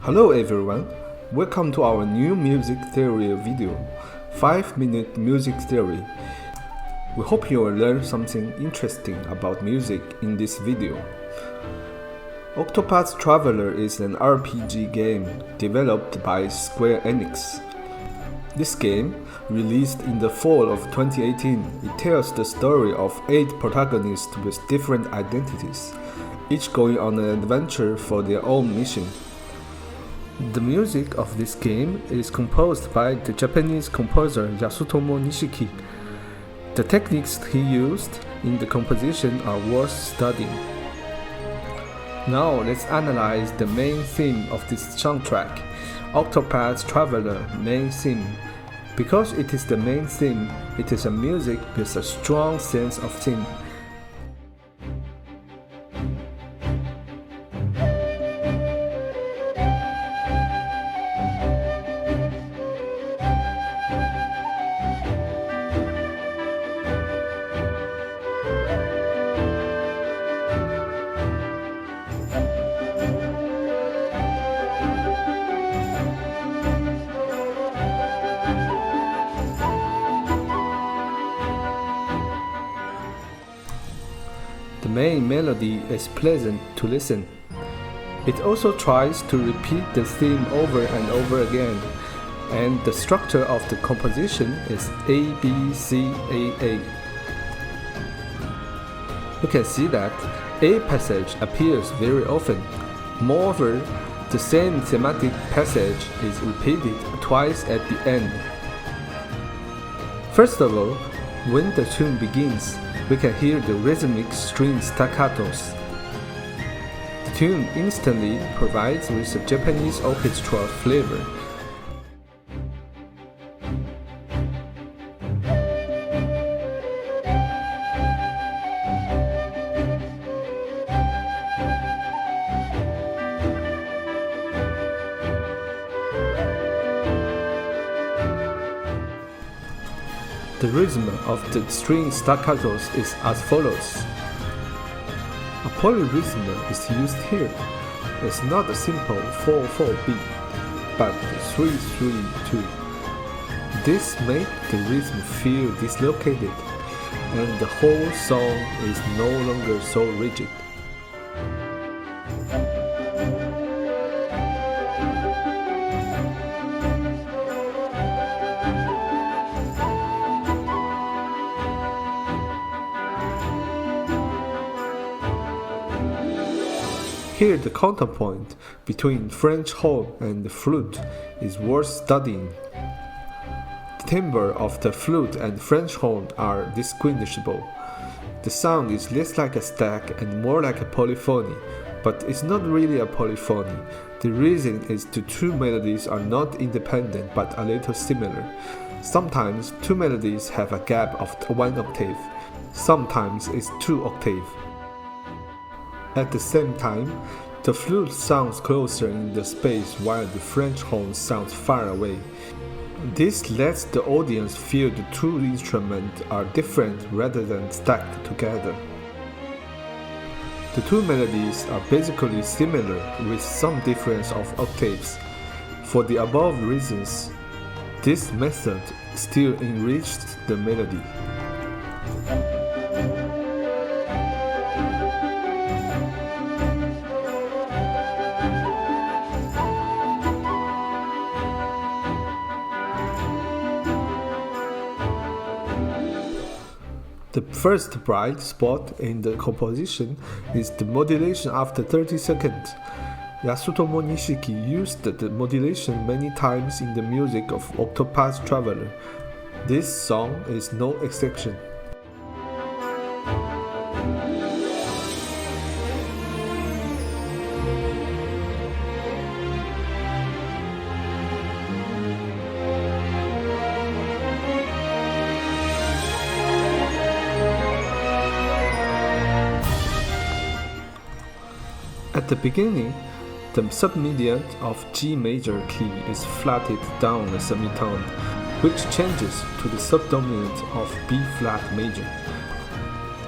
Hello everyone, welcome to our new music theory video, 5-minute music theory. We hope you will learn something interesting about music in this video. Octopath Traveler is an RPG game developed by Square Enix. This game, released in the fall of 2018, it tells the story of 8 protagonists with different identities, each going on an adventure for their own mission. The music of this game is composed by the Japanese composer Yasutomo Nishiki. The techniques he used in the composition are worth studying. Now let's analyze the main theme of this soundtrack, Octopath Traveler main theme. Because it is the main theme, it is a music with a strong sense of theme. The main melody is pleasant to listen. It also tries to repeat the theme over and over again, and the structure of the composition is A-B-C-A-A. You can see that A passage appears very often. Moreover, the same thematic passage is repeated twice at the end. First of all, when the tune begins, we can hear the rhythmic string staccatos. The tune instantly provides with a Japanese orchestral flavor. The rhythm of the string staccatos is as follows. A polyrhythm is used here. It's not a simple 4/4 beat, but 3/3/2. This makes the rhythm feel dislocated, and the whole song is no longer so rigid. Here the counterpoint between French horn and the flute is worth studying. The timbre of the flute and French horn are distinguishable. The sound is less like a stack and more like a polyphony, but it's not really a polyphony. The reason is the two melodies are not independent but a little similar. Sometimes two melodies have a gap of 1 octave. Sometimes it's 2 octaves. At the same time, the flute sounds closer in the space while the French horn sounds far away. This lets the audience feel the two instruments are different rather than stacked together. The two melodies are basically similar with some difference of octaves. For the above reasons, this method still enriched the melody. The first bright spot in the composition is the modulation after 30 seconds. Yasutomo Nishiki used the modulation many times in the music of Octopath Traveler. This song is no exception. At the beginning, the submedian of G major key is flatted down a semitone, which changes to the subdominant of B flat major.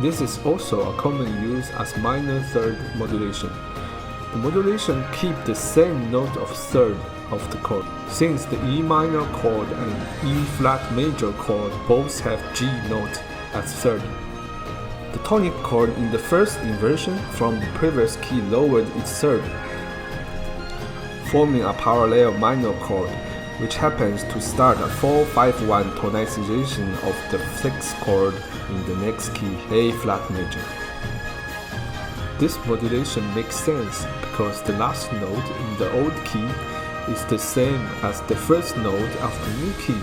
This is also a common use as minor third modulation. The modulation keeps the same note of third of the chord, since the E minor chord and E flat major chord both have G note as third. The tonic chord in the first inversion from the previous key lowered its third, forming a parallel minor chord, which happens to start a 4-5-1 tonization of the sixth chord in the next key, A flat major. This modulation makes sense because the last note in the old key is the same as the first note of the new key.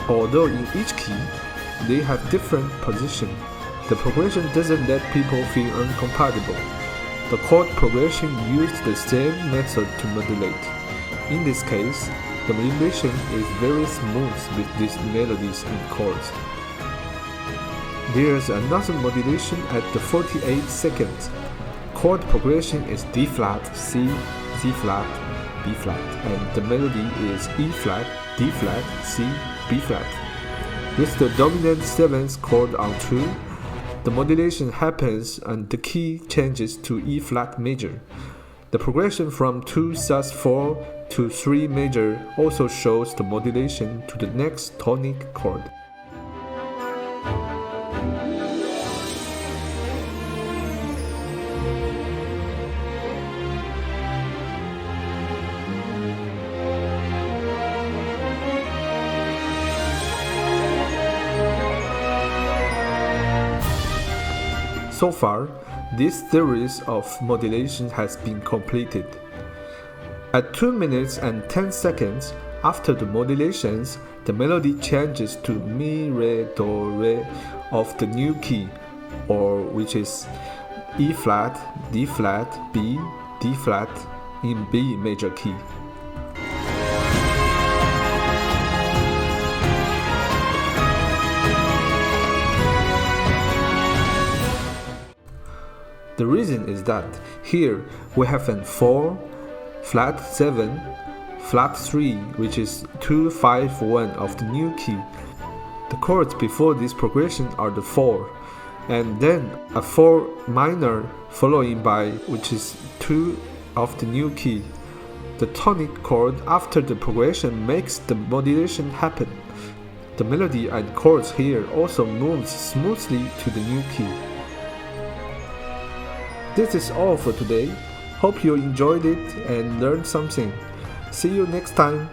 Although in each key, they have different position, the progression doesn't let people feel incompatible. The chord progression used the same method to modulate. In this case, the modulation is very smooth with these melodies and chords. There's another modulation at the 48 seconds. Chord progression is D flat, C, C flat, B flat, and the melody is E flat, D flat, C, B flat. With the dominant 7th chord on 2, the modulation happens and the key changes to E flat major. The progression from 2 sus4 to 3 major also shows the modulation to the next tonic chord. So far, this series of modulation has been completed. At 2 minutes and 10 seconds after the modulations, the melody changes to Mi, Re, Do, Re of the new key, or which is E flat, D flat, B, D flat in B major key. The reason is that here we have an 4, flat 7, flat 3, which is 2, 5, 1 of the new key. The chords before this progression are the 4, and then a 4 minor following by which is 2 of the new key. The tonic chord after the progression makes the modulation happen. The melody and chords here also moves smoothly to the new key. This is all for today. Hope you enjoyed it and learned something. See you next time.